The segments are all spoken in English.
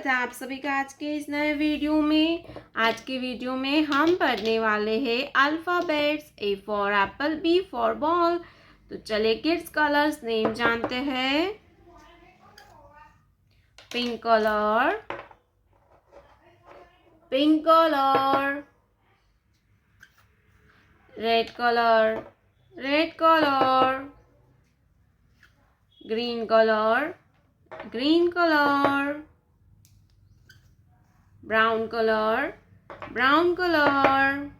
स्वागत है आप सभी का आज के इस नए वीडियो में। आज के वीडियो में हम पढ़ने वाले हैं alphabets. A for apple, B for ball. तो चले किड्स कलर्स नेम जानते हैं। Pink colour, pink colour. Red colour, red colour. Green colour, green color. Brown color, brown color.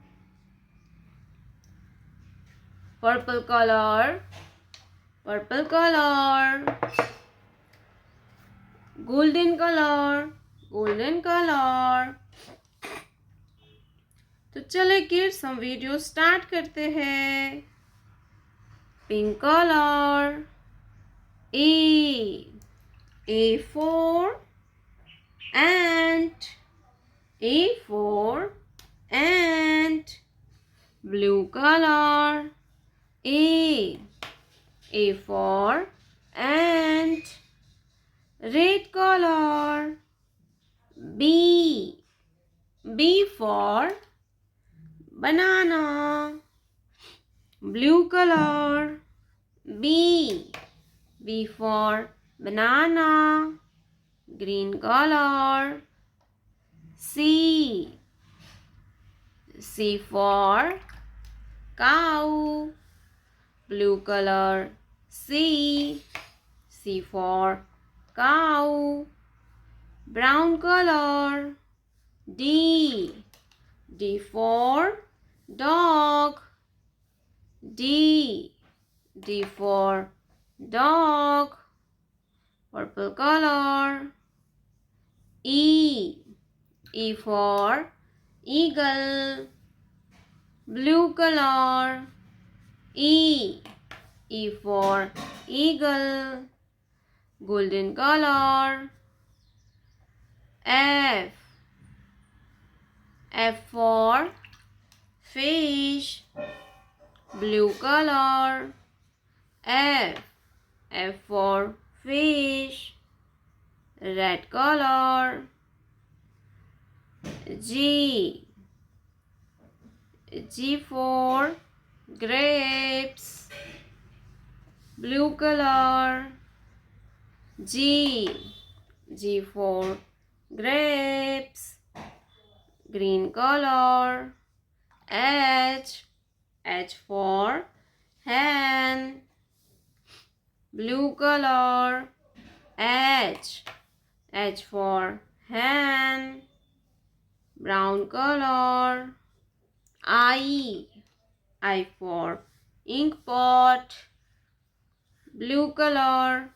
Purple color, purple color. Golden color, golden color. तो चले kids हम video start करते हैं। Pink colour. A for ant. A for ant. Blue color. A for ant. Red color. B for banana. Blue color. B for banana. Green color. C for cow. Blue color. C for cow. Brown color. D for dog. D for dog. Purple color. E for eagle. Blue color. E for eagle. Golden color. F for fish. Blue color. F for fish. Red color. G for grapes. Blue color. G for grapes. Green color. H for hen. Blue color. H for hen. Brown color. I for ink pot. Blue color.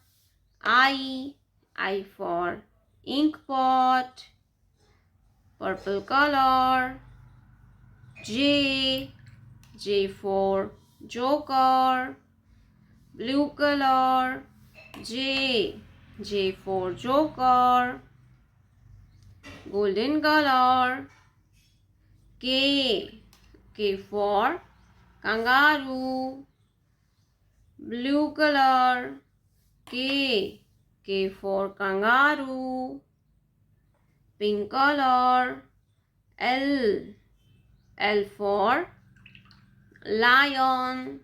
I for ink pot. Purple color. J for joker. Blue color. J for joker. Golden color. K for kangaroo. Blue color. K for kangaroo. Pink color. L for lion.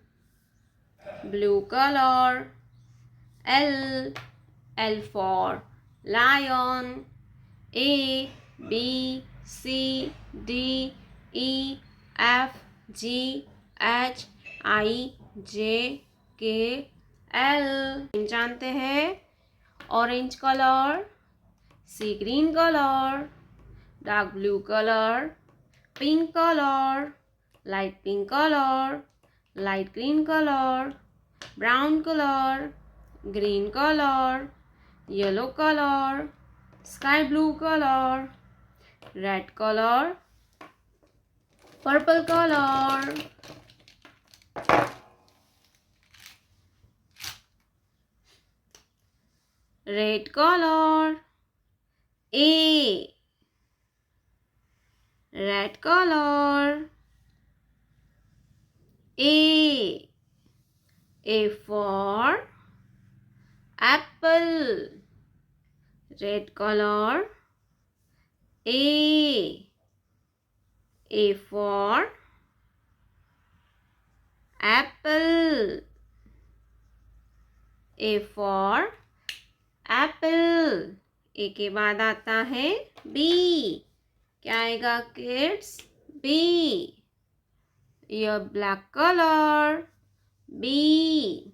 Blue color. L for lion. A B C D E F G H I J K L। जानते हैं। Orange colour. Sea green colour. Dark blue colour. Pink colour. Light pink colour. Light green colour. Brown colour. Green colour. Yellow colour. Sky blue colour. Red colour. Purple colour. Red colour. Red colour. A for apple. Red color. A. A for apple. A for apple. A के बाद आता है B. क्या आएगा kids? B. Your black color. B.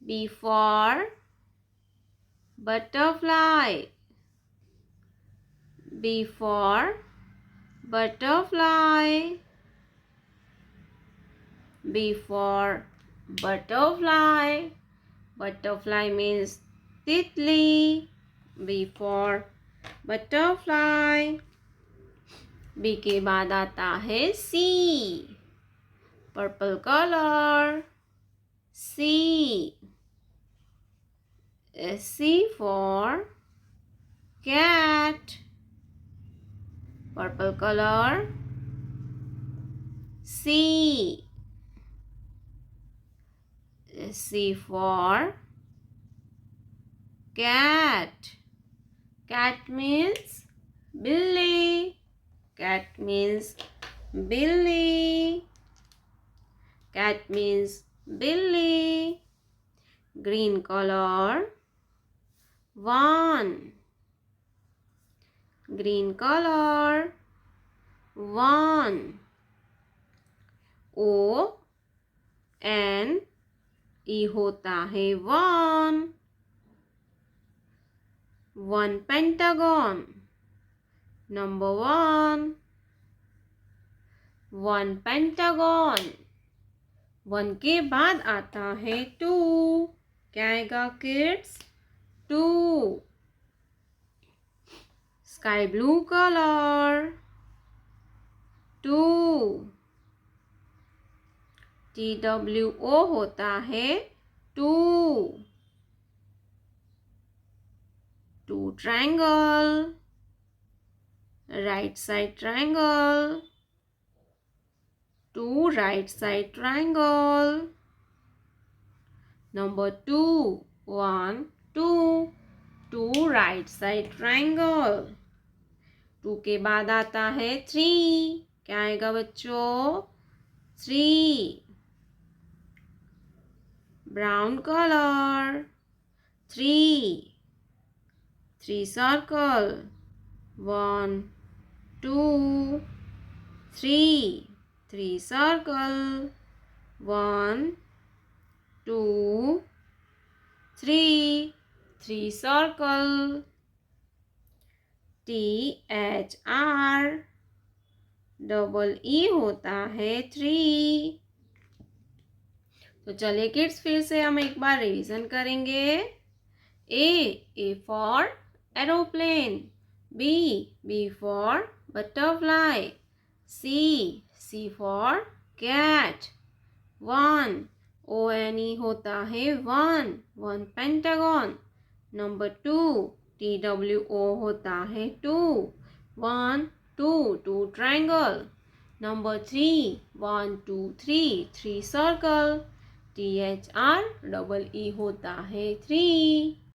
B for butterfly. B for butterfly. B for butterfly. Butterfly means titli. B for butterfly. B के बाद आता है C. Purple color. C. C for cat. Purple color. C. C for cat. Cat means Billy. Cat means Billy. Cat means Billy. Green color. 1. Green color. 1. O N E होता है 1. 1 pentagon. Number 1. 1 pentagon. 1 के बाद आता है 2. क्या आएगा kids? 2. Sky blue color. 2. TWO होता है 2. 2 triangle. Right side triangle. 2 right side triangle. Number 2. 1, 2. 2 right side triangle. 2 के बाद आता है 3. क्या आएगा बच्चों? 3. Brown color. 3. 3 circle. 1, 2, 3. 3 circle. 1, 2, 3. 3 circle. THR. Double E होता है 3. तो चलिए किड्स फिर से हम एक बार रिवीजन करेंगे. A for aeroplane. B for butterfly. C for cat. 1 ONE होता है 1. 1 pentagon. Number 2 TWO होता है 2. 1, 2 triangle. Number 3 1, 2, 3 3 circle. THR double E होता है 3.